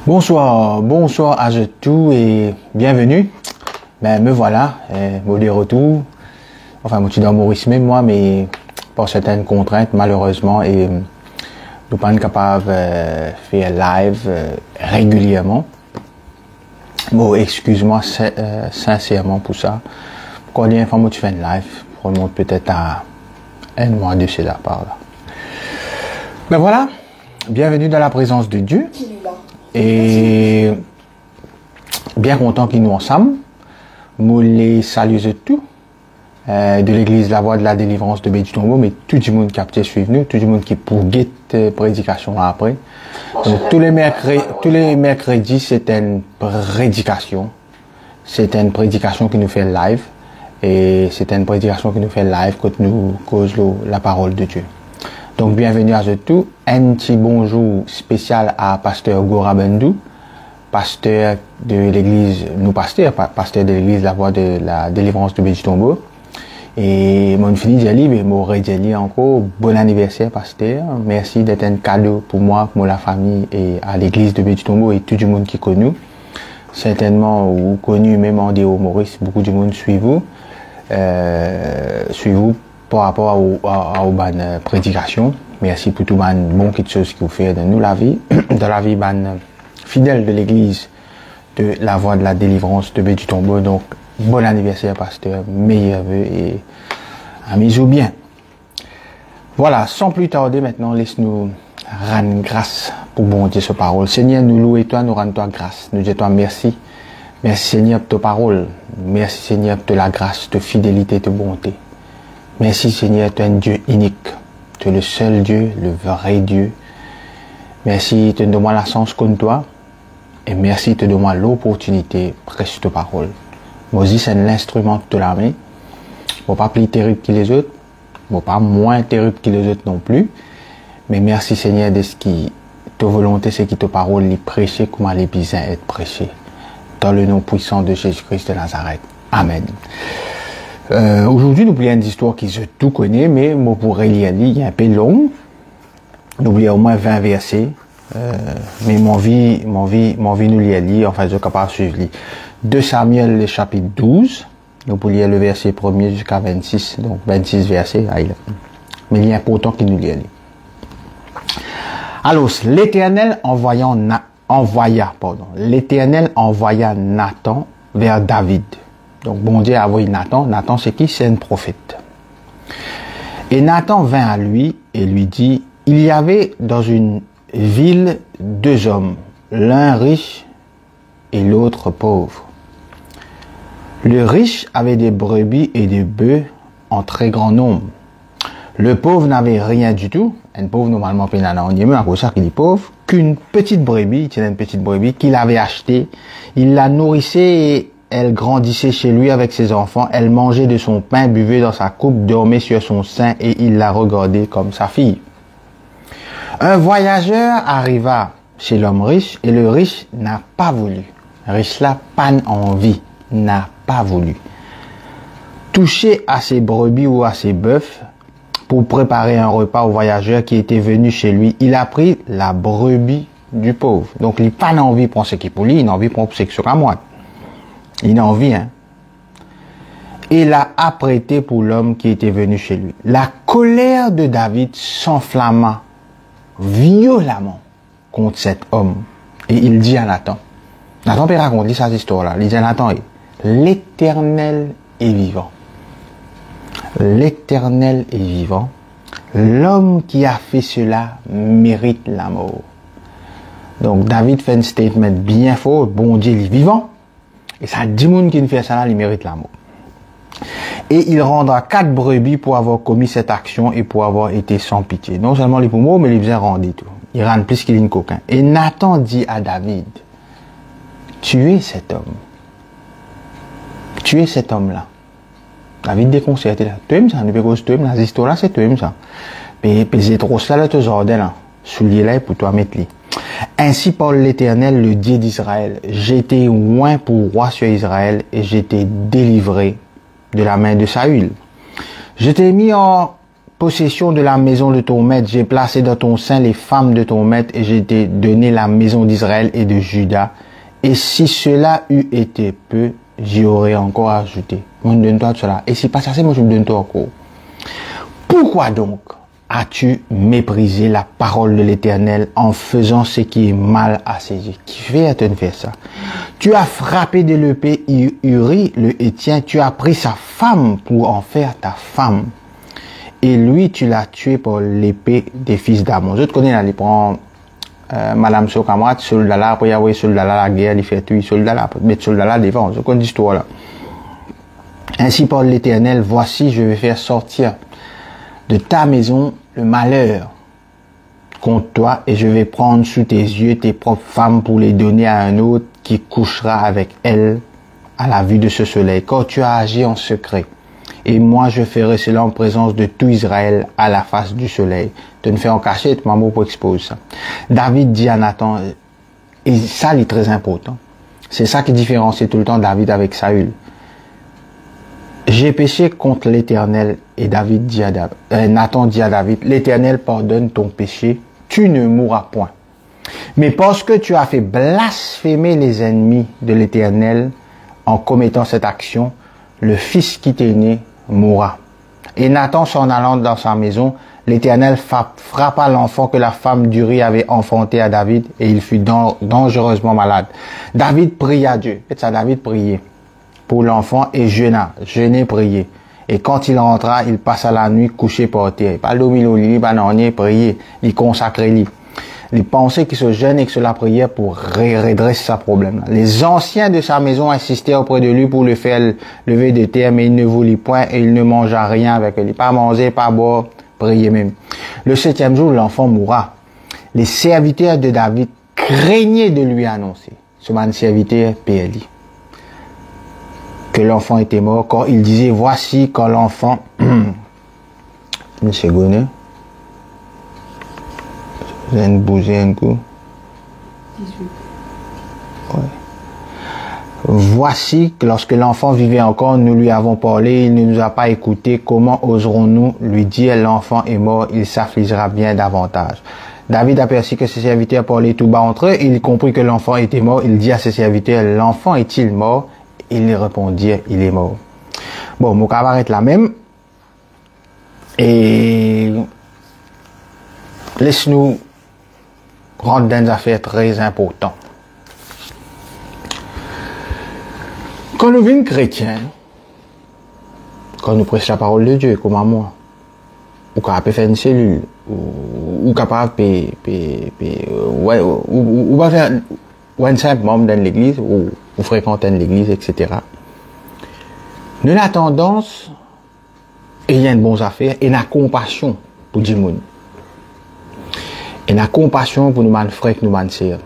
Bonsoir à tous et bienvenue. Me voilà, de retour. Enfin, je suis dans Maurice même moi, mais pour certaines contraintes, malheureusement, et nous pas capables de faire live régulièrement. Bon, excuse-moi sincèrement pour ça. Combien de fois tu fais une live, remonte peut-être à un mois de cela par là. Ben voilà, bienvenue dans la présence de Dieu. Et bien content qu'il nous ensemble. Nous les saluons tous de l'église La Voix de la Délivrance de Bédu-Tombeau, mais tout le monde qui a suivi nous, tout le monde qui est pour guette prédication après. Donc tous les mercredis, c'est une prédication. C'est une prédication qui nous fait live. Et c'est une prédication qui nous fait live quand nous causons la parole de Dieu. Donc, bienvenue à tous. Un petit bonjour spécial à Pasteur Gora Bendou, pasteur de l'église, pasteur de l'église La Voix de la Délivrance de Bédu-Tombeau. Et mon fils Djali, mais mon Djali encore, bon anniversaire, pasteur. Merci d'être un cadeau pour moi, pour la famille et à l'église de Bédu-Tombeau et tout le monde qui connaît nous. Certainement, vous connu même en dehors Maurice, beaucoup de monde suit vous. Suivez-vous par rapport à une prédication. Merci pour tout les bon quelque chose que vous faites dans nous la vie, dans la vie fidèle de l'église de La Voix de la Délivrance de Bédu-Tombeau. Donc, bon anniversaire, pasteur, meilleurs vœux et amusez-vous bien. Voilà, sans plus tarder maintenant, laisse-nous rendre grâce pour bon Dieu sa parole. Seigneur, nous louons toi, nous rendons toi grâce. Nous disons toi merci. Merci Seigneur pour ta parole. Merci Seigneur pour la grâce, de fidélité, de bonté. Merci Seigneur, tu es un Dieu unique. Tu es le seul Dieu, le vrai Dieu. Merci, te donne-moi la sens comme toi. Et merci, te donne-moi l'opportunité de prêcher ta parole. Moi aussi, c'est l'instrument de la main. Je ne pas plus terrible que les autres. Je ne pas moins terrible que les autres non plus. Mais merci Seigneur de ce qui, ta volonté, c'est que ta parole est prêchée comme elle est besoin d'être prêchée. Dans le nom puissant de Jésus-Christ de Nazareth. Amen. Aujourd'hui, nous oublions une histoire qui je tout connais, mais moi pourrais lire, il est un peu long. Nous oublions au moins 20 versets. Mais mon vie nous lire, enfin, je suis capable de suivre. 2 Samuel, le chapitre 12. Nous pouvons lire le verset 1er jusqu'à 26. Donc, 26 versets. Mais il est important qu'il nous lise. Alors, l'Éternel l'Éternel envoya Nathan vers David. Donc, bon Dieu a envoyé Nathan. Nathan, c'est qui? C'est un prophète. Et Nathan vint à lui et lui dit, il y avait dans une ville 2 hommes, l'un riche et l'autre pauvre. Le riche avait des brebis et des bœufs en très grand nombre. Le pauvre n'avait rien du tout. Un pauvre, normalement, on y met à cause ça qu'il est pauvre, qu'une petite brebis, qu'il avait achetée. Il la nourrissait et elle grandissait chez lui avec ses enfants. Elle mangeait de son pain, buvait dans sa coupe, dormait sur son sein et il la regardait comme sa fille. Un voyageur arriva chez l'homme riche et le riche n'a pas voulu. Le riche là, pas envie, n'a pas voulu toucher à ses brebis ou à ses bœufs pour préparer un repas au voyageur qui était venu chez lui. Il a pris la brebis du pauvre. Donc, il n'a pas envie de prendre ce qui est pour lui, il a envie de prendre ce qui est sur la moite. Il a envie, hein. Et l'a apprêté pour l'homme qui était venu chez lui. La colère de David s'enflamma violemment contre cet homme. Et il dit à Nathan, Nathan peut raconter cette histoire-là. Il dit à Nathan, l'Éternel est vivant. L'Éternel est vivant. L'homme qui a fait cela mérite la mort. Donc David fait un statement bien fort. Bon Dieu est vivant. Et ça dit monde qui fait ça là, il mérite la mort. Et il rendra 4 brebis pour avoir commis cette action et pour avoir été sans pitié. Non seulement les poumons, mais les bien rendus tout. Il rend plus qu'il est coquin. Et Nathan dit à David, tuez cet homme. Tuez cet homme-là. David déconcerté là. Tu aimes ça? Ne peux pas tu aimes la histoire là, c'est tu aimes ça. Mais c'est trop ça là, te jardin là. Soulier là pour toi mettre lui. Ainsi parle l'Éternel, le Dieu d'Israël. J'étais oint pour roi sur Israël et j'étais délivré de la main de Saül. Je t'ai mis en possession de la maison de ton maître. J'ai placé dans ton sein les femmes de ton maître et j'ai t'ai donné la maison d'Israël et de Juda. Et si cela eût été peu, j'y aurais encore ajouté. Moi, donne-toi cela. Et si pas ça, moi, je me donne toi encore. Pourquoi donc as-tu méprisé la parole de l'Éternel en faisant ce qui est mal à ses yeux? Qui fait te faire ça? Tu as frappé de l'épée Uri, le Hétien, tu as pris sa femme pour en faire ta femme. Et lui, tu l'as tué par l'épée des fils d'Amon. Je te connais là, il prend Madame Sokamrat, soldat là, après il y a soldat là, la guerre, il fait tuer soldat là, mettre soldat là devant. Je connais l'histoire là. Ainsi parle l'Éternel, voici, je vais faire sortir de ta maison le malheur contre toi et je vais prendre sous tes yeux tes propres femmes pour les donner à un autre qui couchera avec elles à la vue de ce soleil. Quand tu as agi en secret, et moi je ferai cela en présence de tout Israël à la face du soleil. Tu ne fais en cachette, maman pour exposer ça. David dit à Nathan, et ça est très important. C'est ça qui différencie tout le temps David avec Saül. J'ai péché contre l'Éternel et David dit à Nathan dit à David, l'Éternel pardonne ton péché, tu ne mourras point. Mais parce que tu as fait blasphémer les ennemis de l'Éternel en commettant cette action, le fils qui t'est né mourra. Et Nathan s'en allant dans sa maison, l'Éternel frappa l'enfant que la femme d'Uri avait enfanté à David et il fut dangereusement malade. David pria Dieu. C'est ça, David priait pour l'enfant et jeûnait, priait. Et quand il rentra, il passa la nuit couché par terre. Pas dormir au lit, pas non, prier, il consacrait lui. Il pensait qu'il se jeûne et que cela priait pour redresser sa problème. Les anciens de sa maison insistaient auprès de lui pour le faire lever de terre, mais il ne voulut point et il ne mangea rien avec lui. Pas manger, pas boire, prier même. Le 7e jour, l'enfant mourra. Les serviteurs de David craignaient de lui annoncer, ce man serviteur PLI, que l'enfant était mort, quand il disait, voici quand l'enfant, une seconde, j'ai une bouger un coup. 18. Ouais. Voici que lorsque l'enfant vivait encore, nous lui avons parlé, il ne nous a pas écouté. Comment oserons-nous lui dire l'enfant est mort, il s'affligera bien davantage. David aperçut que ses serviteurs parlaient tout bas entre eux, il comprit que l'enfant était mort, il dit à ses serviteurs, l'enfant est-il mort? Ils répondirent, il est mort. Bon, mon cas va être la même. Et laisse-nous rendre dans des affaires très importantes. Quand nous venons chrétiens, quand nous prêchons la parole de Dieu, comme à moi, ou capable faire une cellule, ou capable ou va faire un simple membre dans l'église, ou fréquenter l'église, etc. Nous avons la tendance, et il y a une bonne affaire, et la compassion pour du monde. Et la compassion pour nous man frères que nous man sœurs.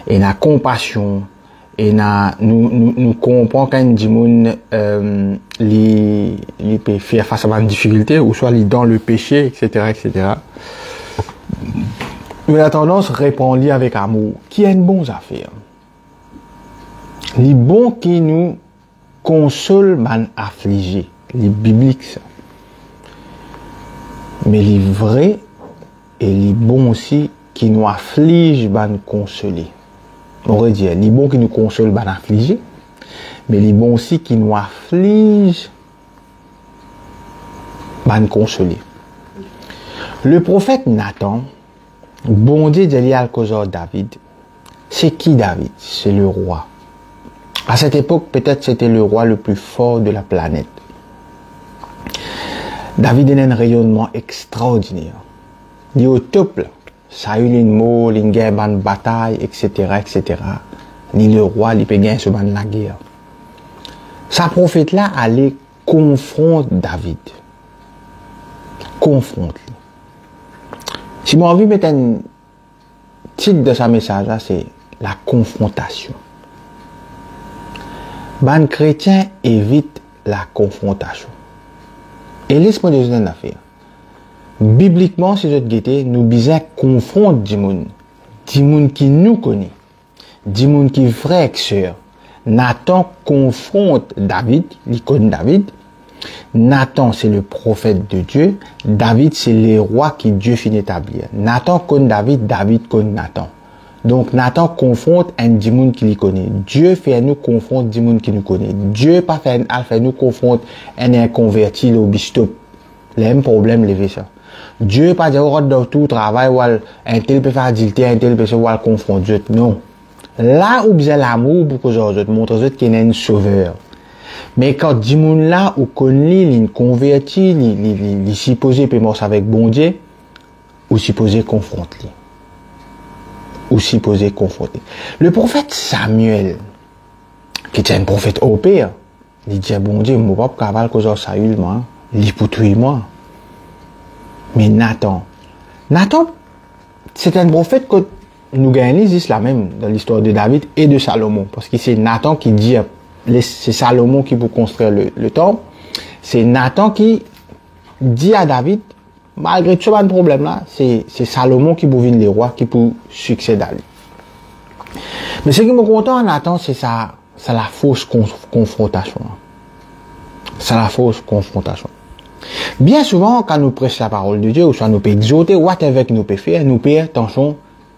Et la compassion, et nous comprenons quand du monde li peut faire face à une difficulté, ou soit dans le péché, etc., etc. Nous avons la tendance à répondre avec amour, qui est une bonne affaire. Les bons qui nous consolent man affligés, les bibliques ça. Mais les vrais et les bons aussi qui nous affligent man consoler. On va dire les bons qui nous consolent man affligés, mais les bons aussi qui nous affligent man consoler. Le prophète Nathan, bon Dieu dit à David, c'est qui David? C'est le roi. À cette époque, peut-être c'était le roi le plus fort de la planète. David a un rayonnement extraordinaire. Il est au top. Ça a eu une mot, une guerre, une bataille, etc., etc. Ni le roi, il peut gagner ce ban de la guerre. Sa prophète-là allait confronter David. Confronte. Si j'ai envie de mettre un titre de sa message, là, c'est la confrontation. Ban chrétien évite la confrontation. Et laisse-moi dire une affaire. Bibliquement, si je te guette, nous bisons confronter du monde qui nous connaît, du monde qui est frère et sœur. Nathan confronte David, il connaît David, Nathan, c'est le prophète de Dieu. David, c'est les rois qui Dieu finit établir. Nathan connaît David, David connaît Nathan. Donc, Nathan confronte un dimoun qui lui connaît. Dieu fait nous confronter dimoun qui nous connaît. Dieu pas fait nous confronter un inconverti, au bistop. Le même problème, lever ça. Dieu pas dire, oh, dans tout travail, ou un tel peut faire adultère, un tel peut se voir confondre Dieu. Non. Là où vous avez l'amour pour que vous montrez qu'il y a un sauveur. Mais quand dimoun là, ou connaît, il converti, il supposé peut mort avec bon Dieu, ou supposé confronter. Ou supposé confronter. Le prophète Samuel, qui était un prophète au pire, il dit, bon Dieu, mon papa cavale que ça eu moi, il pour tuer moi. Mais Nathan, c'est un prophète que nous gagnons la même dans l'histoire de David et de Salomon. Parce que c'est Nathan qui dit, c'est Salomon qui peut construire le temple. C'est Nathan qui dit à David, malgré tout ce problème là, c'est Salomon qui peut venir les rois, qui peut succéder à lui. Mais ce qui me content en Nathan, c'est ça, c'est la fausse confrontation. C'est la fausse confrontation. Bien souvent, quand nous prêchons la parole de Dieu, ou soit nous peut exhorter, whatever que nous peut faire, nous peut, attention,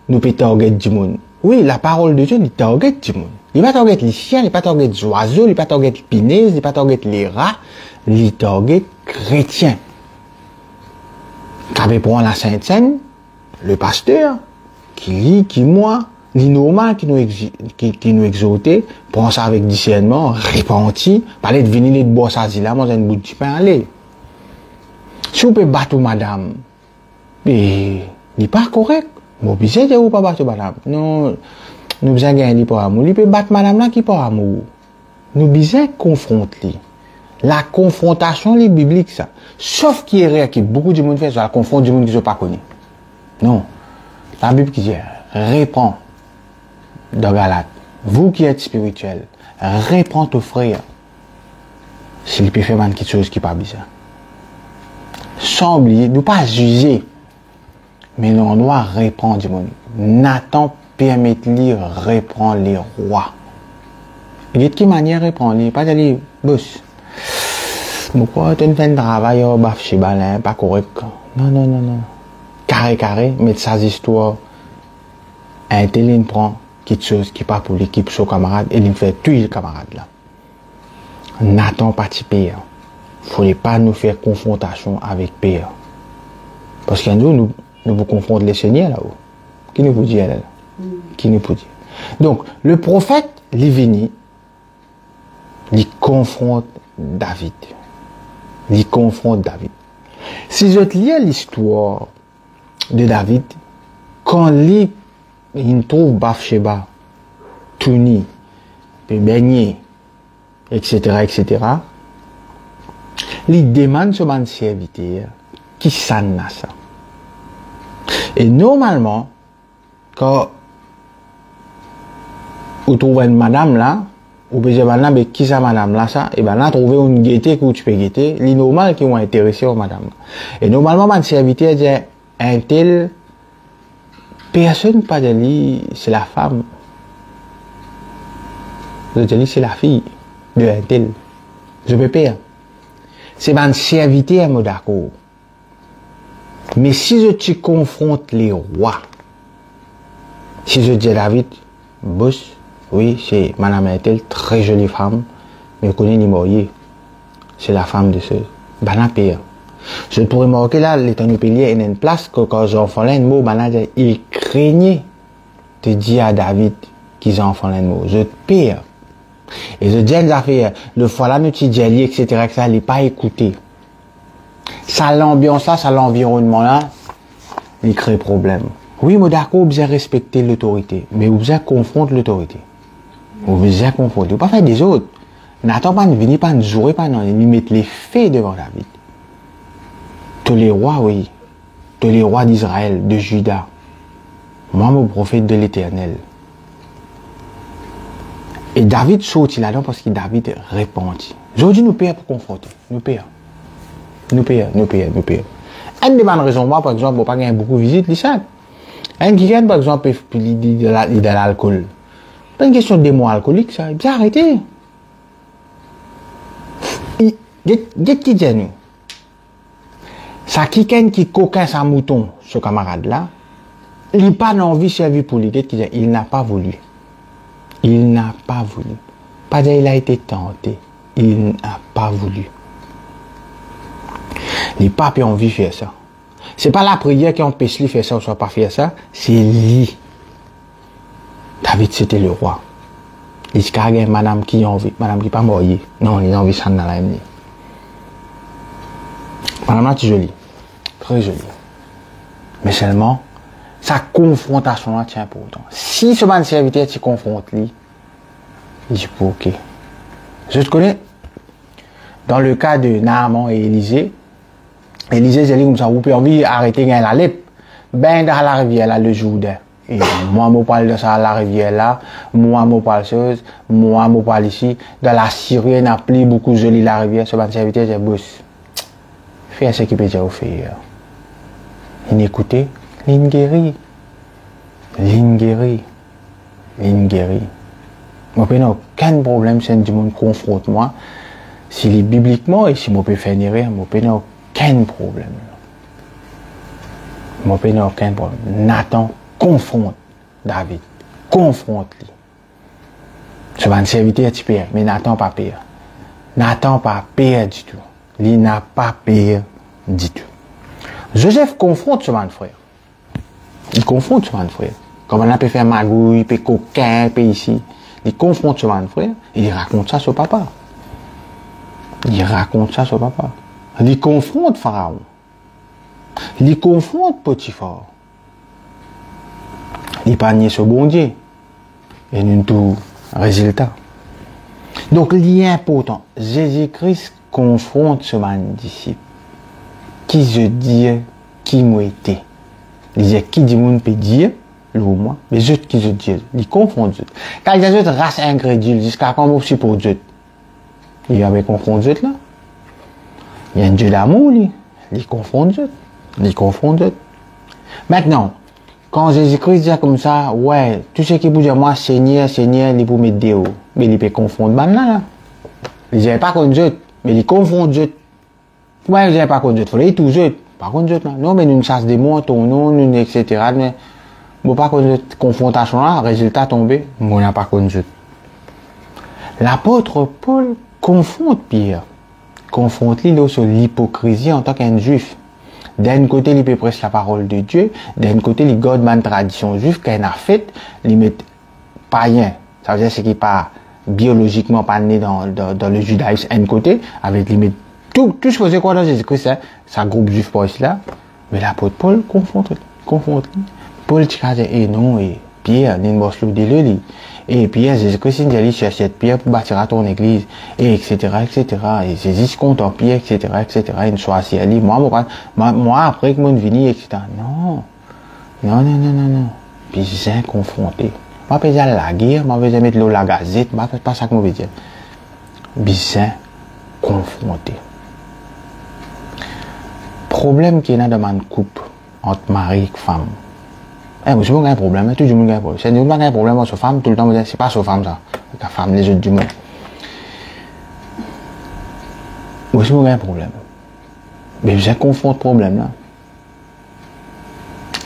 nous peut target du monde. Oui, la parole de Dieu, il target du monde. Il va target les chiens, il va target les oiseaux, il va target les punaises, il va target les rats, il target chrétiens. Quand on prend la Sainte Seine, le pasteur, qui lit, qui moi, l'innormal qui nous exhortait, prend ça avec discernement, repenti, parler de venir de boire ça, là, moi, j'ai un bout de pain à aller. Si vous pouvez battre madame, mais il n'est pas correct. Bon, puis c'est ou pas battre madame. Non, nous besoin gagner pour amour. Il peut battre madame là qui pour amour. Nous besoin confronter. La confrontation, les bibliques, ça. Sauf qui est rare, qui beaucoup de monde fait, ça, la confronte du monde qui ne sont pas connus. Non. La Bible qui dit, réprends dans Galate. Vous qui êtes spirituel, réprends ton frère. S'il peut faire quelque chose qui n'est pas bizarre. Sans oublier, nous pas juger, mais nous doit répondre du monde. Nathan permet de lire, reprend les rois. Et de quelle manière répond les? Pas d'aller, boss. Pourquoi tu fais un travail, baf chez Balin, pas correct. Non. Carré, mais ça histoire, un tel il prend quelque chose qui pas pour l'équipe, son camarade, et il fait tuer le camarade là. Nathan participe. Il ne faut pas nous faire confrontation avec Père. Parce qu'un jour, nous vous confrontons les seigneurs là-haut. Qui nous vous dit là? Qui nous vous dit? Donc, le prophète, il confronte David. Si je lis l'histoire de David, quand il trouve Bathsheba, Touni, baigné, etc., il demande sur mon serviteur qui s'en a ça. Et normalement, quand vous trouvez une madame là, ou bien madame, mais qui ça madame là, ça, et ben là, trouver une gaieté que tu peux guetter, les normal qui vont intéresser aux madame. Et normalement, mon serviteur dit, un tel, personne pas de lui, c'est la femme. Je dis, c'est la fille de un tel. Je peux pas. C'est mon serviteur, moi d'accord. Mais si je te confronte les rois, si je dis à David, boss, oui, c'est madame Intel, très jolie femme, mais je connais ni marié. C'est la femme de ce banapère. Je pourrais marquer là, l'état de pilier, il y a une place que quand j'enfant l'un mot, il craignait de dire à David qu'ils ont enfant l'un mot. Je te pire. Et je dis à affaires, le fois là, nous t'y dis, etc., ça, il n'est pas écouté. Ça, l'ambiance là, ça, l'environnement là, il crée problème. Oui, moi d'accord, vous avez respecté l'autorité, mais vous avez confronté l'autorité. Vous avez confronté. Vous ne pouvez pas faire des autres. N'attends pas de venir, pas de jouer, pas de mettre les faits devant David. Tous les rois, oui. Tous les rois d'Israël, de Juda. Moi, mon prophète de l'Éternel. Et David saute là-dedans parce que David répondit. Aujourd'hui, nous payons pour confronter. Nous payons. Une des bonnes raisons, moi, par exemple, pour pas gagner beaucoup de visites, c'est ça. Un qui gagne, par exemple, il dit de l'alcool. Pas une question de mots alcooliques, ça. Il bien arrêté. Get qui dit nous. Ça qui coquin sa mouton, ce camarade là, il n'a pas envie de servir pour lui. Get qui dit, il n'a pas voulu. Il n'a pas voulu. Pas dire il a été tenté. Il n'a pas voulu. Les papes ont envie de faire ça. C'est pas la prière qui empêche lui de faire ça ou soit pas faire ça, c'est lui. David c'était le roi. Il y a madame qui a envie, madame qui pas mariée. Non, il a envie de ça dans la MD. Madame là, c'est joli. Très joli. Mais seulement, sa confrontation là tient pour autant. Si ce man serviteur tu confrontes lui, il dit ok. Je te connais. Dans le cas de Naaman et Élisée, Élisée, j'ai dit comme ça, vous pouvez envie arrêter la lèpre. Ben dans la rivière là le Jourdain. Et moi, je parle de ça à la rivière là, moi, je parle chose, moi, je parle ici. Dans la Syrie, il n'y a plus beaucoup de joli la rivière, ce ban serviteur, j'ai bosse. Fais ce qu'il peut dire au faire. Il écoute, il guérit. Il guérit. Il guérit. Moi, je n'ai aucun problème si du monde confronte moi. S'il est bibliquement, et si je peux faire rire, je n'ai aucun problème. Je n'ai aucun problème. Nathan confronte David. Confronte-lui. Ce ban serviteur, tu perds, mais Nathan pas pire. Nathan pas pire du tout. Il n'a pas pire du tout. Joseph confronte ce ban frère. Il confronte ce ban frère. Comme on a pu faire magouille, il peut coquin, il peut ici. Il confronte ce ban frère et il raconte ça à son papa. Il raconte ça à son papa. Il confronte Pharaon. Il confronte Potiphar. Il parle sur bon Dieu. Et nous tout résultat. Donc, il est important. Jésus-Christ confronte ce man disciple. Qui je dis, qui m'a été. Il dit, qui dit, mon peut dire, lui ou moi, mais je qui je dis, il confond Dieu. Quand il y a une race incrédule, jusqu'à quand aussi pour Dieu. Il y avait confond Dieu là. Il y a un Dieu d'amour, lui. Il confond Dieu. Il confond Dieu. Maintenant, quand Jésus-Christ dit comme ça, ouais, tout ce qui peut dire, moi, Seigneur, Seigneur, il peut mettre des hauts. Mais il peut confondre, là. Il dit pas contre Dieu, mais il confond Dieu. Ouais, il dit pas contre Dieu, il faut aller tout Dieu. Pas contre Dieu, là. Non, mais nous chasse des mots, ton nom, nous, etc. Mais, bon, pas contre Dieu, confrontation là, résultat tombé, on n'a pas contre Dieu. L'apôtre Paul confronte Pierre. Confronte-lui sur l'hypocrisie en tant qu'un juif. D'un côté, il peut prêcher la parole de Dieu. D'un côté, il garde une tradition juive qu'il a faite. Il met païen. Ça veut dire ce qui n'est pas biologiquement pas né dans le judaïsme. D'un côté, avec limite tout ce que c'est quoi dans Jésus-Christ, c'est un groupe juif pour ici là. Mais l'apôtre Paul confronte. Paul, tu as dit, et non, et Pierre, il ne se le et Pierre, Jésus-Christ, il dit, cherche cette pierre pour bâtir ton église, et etc., etc. Et Jésus compte en pierre, etc., etc. Une soit assis à lui. Moi, après que mon vini, etc. Non. Puis, j'ai confronté. Moi, je vais dire la guerre, moi, je vais mettre la gazette, c'est pas ça que je veux dire. Bien confronté. Problème qu'il y a dans ma couple entre mari et femme. Moi, je n'ai pas un problème, tout le monde a un problème. Si on n'a pas un problème avec sa femme, tout le temps, c'est pas sa femme, ça. La femme, les autres du monde. Moi, je n'ai pas un problème. Mais je confronte le problème, là.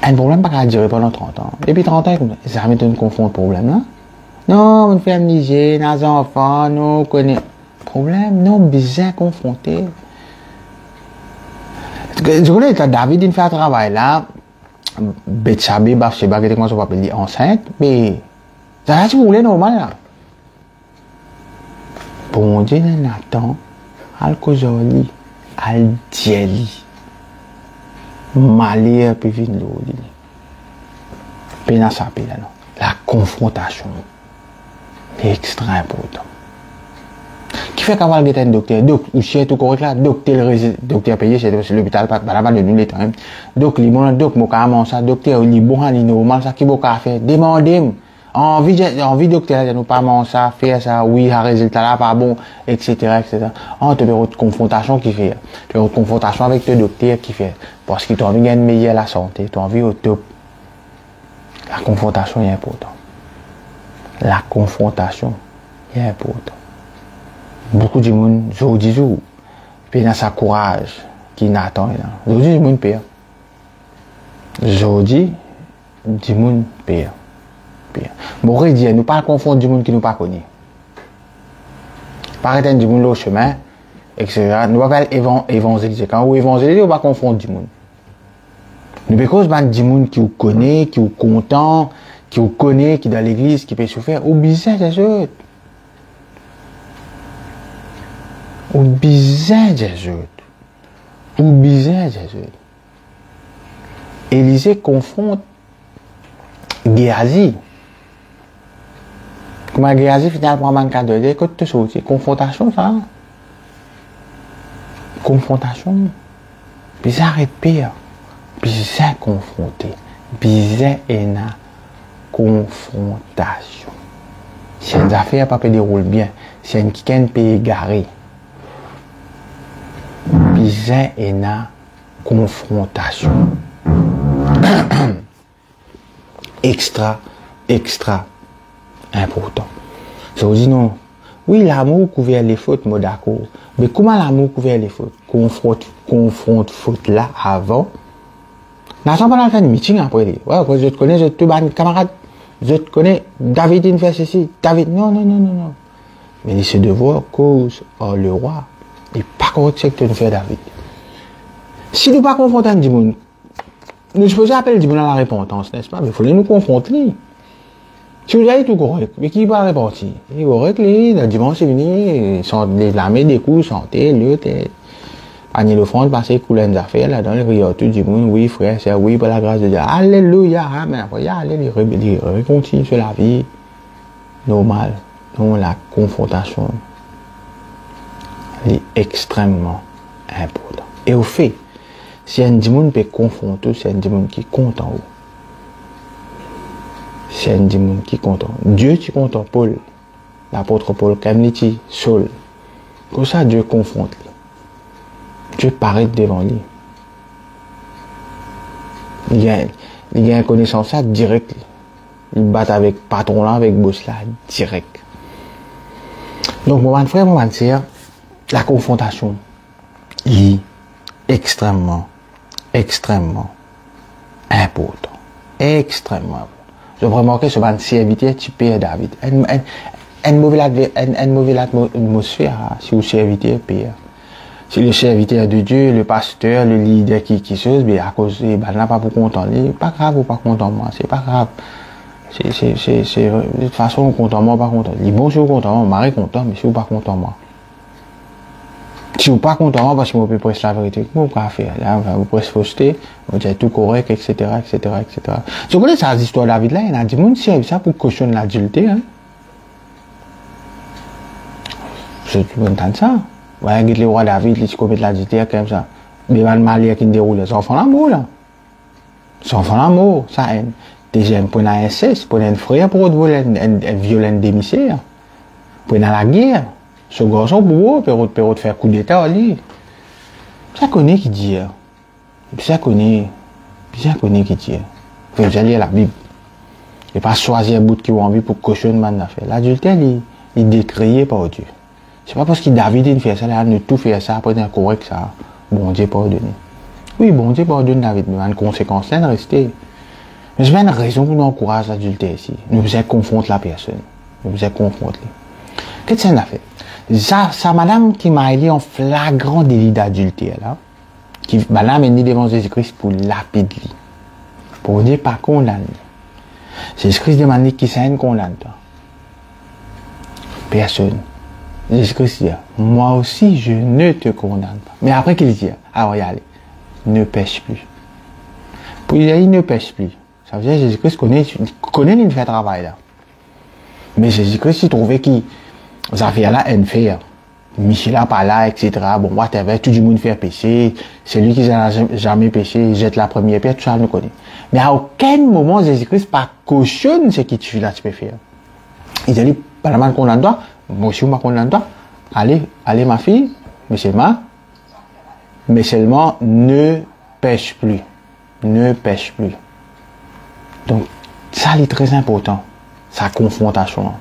Un problème pas qu'à durer pendant 30 ans. Depuis 30 ans, ça me donne confronte le problème, là. Non, on fait amnésie, nos enfants, nous connaissons. Problème, non, bien confronté. Je connais, David, il fait un travail, là. Betsabe, Bathsheba, qui était comment ça s'appelle, dit enceinte, mais ça reste roulé normal là. Bon Dieu, Nathan, Al-Kozoli, Al-Dieli, Malé, puis Vinlo, Pena sapé là, non. La confrontation est extrêmement importante. Qui fait qu'avoir un docteur, ou si c'est tout correct là, docteur payé, c'est l'hôpital, pas la balle de nous les temps. Donc, les bons, donc, mon carrément ça, docteur, il est bon, il est normal, ça, qui va faire, demandez-moi, envie docteur, nous pas ça, faire ça, oui, un résultat là, pas bon, etc., etc. Tu as une confrontation qui fait, tu as une confrontation avec le docteur qui fait, parce que tu as envie de gagner meilleur la santé, tu as envie au top. La confrontation est importante. La confrontation est importante. Beaucoup de monde, jour, puis dans sa courage qui Nathan est là. Aujourd'hui, du monde pire. Aujourd'hui, du monde pire. Bon, redire, nous pas confondre du monde qui nous pas connaît. Pas arrêter du monde au chemin, etc. Nous pas faire évangéliser. Quand vous évangélisez, vous pas confondre du monde. Nous pas cause du monde qui vous connaît, qui vous content, qui vous connaît, qui dans l'église, qui peut souffrir. Ou bizarre des autres. Ou bizarre des autres. Ou bizarre des autres. Élisée confronte Géasi. Comment Géasi finalement prend un cadeau de côté de sortir. Confrontation, ça. Confrontation. Bizarre et pire. Bizarre confronté. Bizarre et na confrontation. Si une affaire pas peut dérouler bien, si une quelqu'un peut égarer. Bizarre et na confrontation. Extra important. Ça veut dire non. Oui, l'amour couvert les fautes, moi d'accord. Mais comment l'amour couvert les fautes? Confronte faute là avant. N'attends pas dans le meeting après. Ouais, je te connais, je te ban camarade. Je te connais. David, il fait ceci. David, non. Mais c'est devoir cause le roi. Il n'est pas correct ce que tu fais, David. Si nous pas confronter du monde, nous supposons appeler du monde à la repentance, n'est-ce pas? Mais il faut nous confronter. Si vous avez tout correct, mais qui va repartir? Il est correct, le dimanche c'est venu, les lamer des coups, santé, lutte, panier l'offrande, passer, couler des affaires, là, dans les prières, tout du monde, oui, frère, c'est oui, par la grâce de Dieu. Alléluia, amen. Après, allez, les continuer sur la vie normale. Donc, la confrontation est extrêmement importante. Et au fait, si un monde peut confronter, c'est un monde qui compte en haut. C'est un monde qui compte. Dieu, tu comptes en Paul, l'apôtre Paul, Kamliti, Saul. Comme ça, Dieu confronte. Dieu paraît devant lui. Il a une connaissance ça direct. Il bat avec patron là, avec boss là, direct. Donc, mon frère, mon sœur, la confrontation est extrêmement important. Extrêmement important. Je remarque sur ma serviteur, tu payes David. Une mauvaise atmosphère, si vous serviteur paye. Si le serviteur de Dieu, le pasteur, le leader qui chose, mais à cause de, n'a pas pour content, pas grave ou pas content moi, c'est pas grave. C'est, de toute façon, content moi, pas content. Il est bon si vous content moi, Marie content, mais si vous pas content moi. Si vous pas content moi, parce que vous pouvez presser la vérité, vous pouvez faire, là, vous pouvez fausseté, vous dites tout correct, etc. Tu connais ça, l'histoire de David là, il y a des gens qui servent ça pour cautionner l'adultère, hein. Je peux entendre ça. Ouais, le roi David, il commet l'adultère comme ça. Mais il y a un malheur qui déroule, ça enfant l'amour là. Ça enfant l'amour, ça haine. Déjà, pour un inceste, pour un frère, pour voler un violent démissaire. Pour la guerre. Ce garçon, pour vous, faire coup d'état, lui. Ça connaît qui dit. Ça connaît qui dit. Faut déjà lire la Bible. Et pas choisir un bout qui a envie pour cocher une manne d'affaires. L'adultère, il est décrié par Dieu. C'est pas parce que David il fait ça, là, ne tout faire ça, après un correct ça. Bon Dieu pardonne. Oui, bon Dieu pardonne David, mais il y a une conséquence là de rester. Mais c'est pas une raison pour nous encourager l'adultère ici. Nous vous confronter la personne. Nous vous confronter. Qu'est-ce que c'est a fait? Ça, madame qui m'a dit en flagrant délit d'adultère, là, qui, madame est née devant Jésus-Christ pour lapider. Pour dire pas condamner. Jésus-Christ demande qui c'est une condamne, toi. Personne. Jésus-Christ dit, moi aussi, je ne te condamne pas. Mais après qu'il dit, alors regardez, ne pêche plus. Pour il ne pêche plus. Ça veut dire que Jésus-Christ connaît une fait travail là. Mais Jésus-Christ, il trouvait qu'il ça fait là un faire. Michel a pas là, etc. Bon, whatever, tout le monde fait péché. C'est lui qui n'a jamais péché, il jette la première pierre, tout ça, nous connaît. Mais à aucun moment, Jésus-Christ pas cautionne ce que tu fais là, tu peux faire. Il dit, pas la main qu'on a toi, moi aussi, on a toi. Allez, ma fille, mais seulement, ne pêche plus. Ne pêche plus. Donc, ça, c'est très important. Sa confrontation.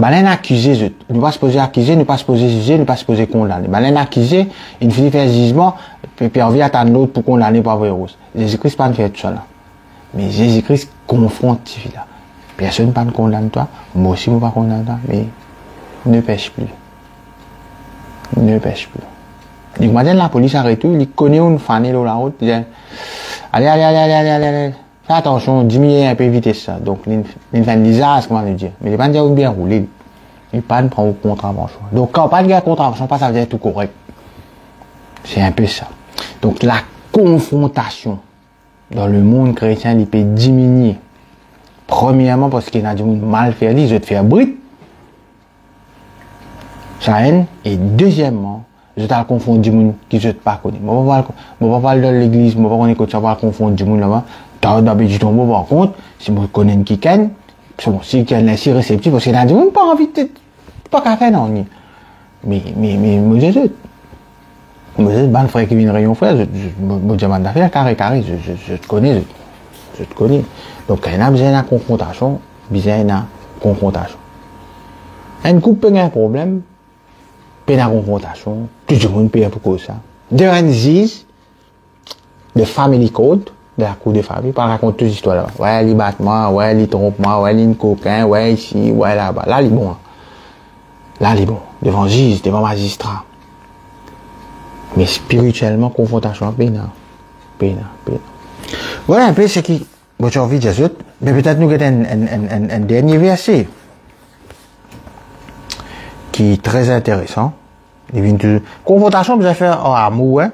Balen accusé, nous pas supposé accuser, nous pas supposé juger, nous pas supposé condamner. Balen accusé, il finit faire jugement, puis on vient attendre l'autre pour condamner par vrai rose. Jésus-Christ pas fait tout ça là. Mais Jésus-Christ confronte là. Personne ne pas condamne toi, moi aussi je ne pas condamner toi, mais ne pêche plus. Ne pêche plus. Donc maintenant la police arrête tout, il connaît une fanée dans la route, il dit allez. Fais attention, diminuez un peu vite ça. Donc, il fait un désastre, comment le dire. Mais il ne pas dire bien rouler. Il pas prendre contravention. Donc, quand on parle de contravention, pas ça veut dire tout correct. C'est un peu ça. Donc, la confrontation dans le monde chrétien, il peut diminuer. Premièrement, parce qu'il y a du monde mal fait, ils veulent faire bruit. Ça haine. Et deuxièmement, je t'ai confondu du monde qui ne pas connaît. Je ne vais pas parler de l'église, je ne vais pas connaître que tu vas confondre du monde là-bas. T'as d'habitude tombé par contre, si vous connaissez qui ken, si quelqu'un est si réceptif, parce qu'il a dit, on pas envie de, pas qu'à faire, non, mais, moi, ban frère qui vient rayon frère, je demande d'affaires, carré, je te connais, je te connais. Donc, il y a besoin de confrontation, Un couple peut un problème, peut une confrontation, tout le monde peut pour ça. There is the family code, de la cour de famille, pas raconter toutes les histoires là. Ouais, il bat moi, ouais, il trompe moi, ouais, il coquin, ouais, ici, ouais, là-bas. Là, il est bon. Là, il est bon. Devant juge, devant magistrat. Mais spirituellement, confrontation, pénal. Voilà un peu ce qui, j'ai envie de dire, mais peut-être nous avons un dernier verset qui est très intéressant. Confrontation, vous allez faire en amour, hein.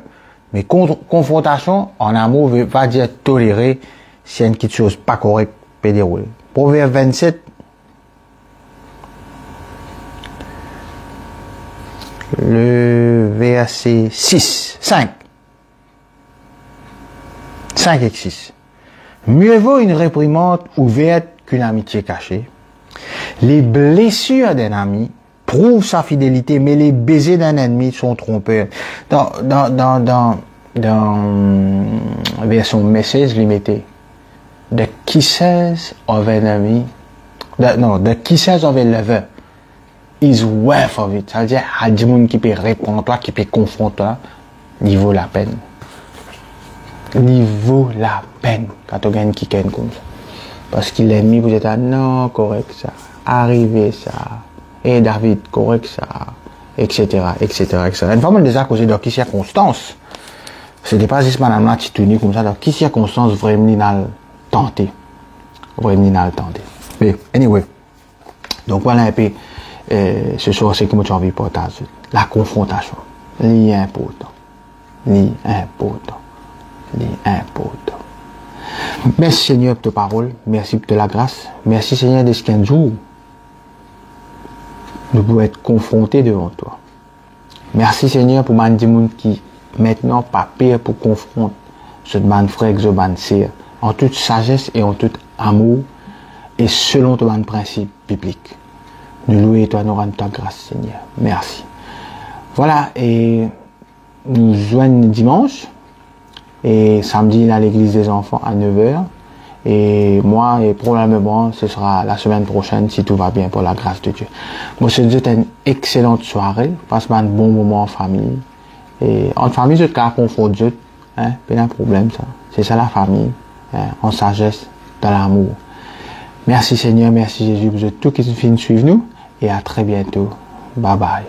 Mais confrontation en amour veut pas dire tolérer si une quelque chose pas correct peut dérouler. Proverbe 27. Le verset 5 et 6. Mieux vaut une réprimande ouverte qu'une amitié cachée. Les blessures d'un ami prouvent sa fidélité, mais les baisers d'un ennemi sont trompeurs. Dans version message limitée, the kisses of an enemy, the kisses of a lover is worth of it. Ça veut dire, il y a des gens qui peuvent répondre à toi, qui peuvent confronter toi, il vaut la peine. Il vaut la peine quand tu gagnes qui gagne comme ça. Parce que l'ennemi, vous êtes non, correct ça, arrivé ça. Et David, correct ça, etc. Une fois, on a déjà causé dans quelle circonstance. C'était pas juste madame là, titouni comme ça, dans quelle circonstance vraiment tenté. Mais, anyway. Donc, voilà un peu, ce soir, c'est comme tu as envie de partager. La confrontation. L'important. Merci Seigneur pour ta parole. Merci pour la grâce. Merci Seigneur de ce 15 jours. Nous pouvons être confrontés devant toi. Merci Seigneur pour man qui maintenant pas pire pour confronter ce man frère que ce man sœur en toute sagesse et en tout amour et selon ton principe biblique. Nous louons et toi nous rendons ta grâce Seigneur. Merci. Voilà, et nous joignons dimanche et samedi à l'église des enfants à 9h. Et moi, et probablement, ce sera la semaine prochaine, si tout va bien, pour la grâce de Dieu. Moi, je te souhaite une excellente soirée. Passe un bon moment en famille. Et en famille, je te confronte Dieu. Hein, pas un problème, ça. C'est ça la famille. Hein, en sagesse, dans l'amour. Merci Seigneur, merci Jésus pour tout qui finit de suivre nous. Et à très bientôt. Bye bye.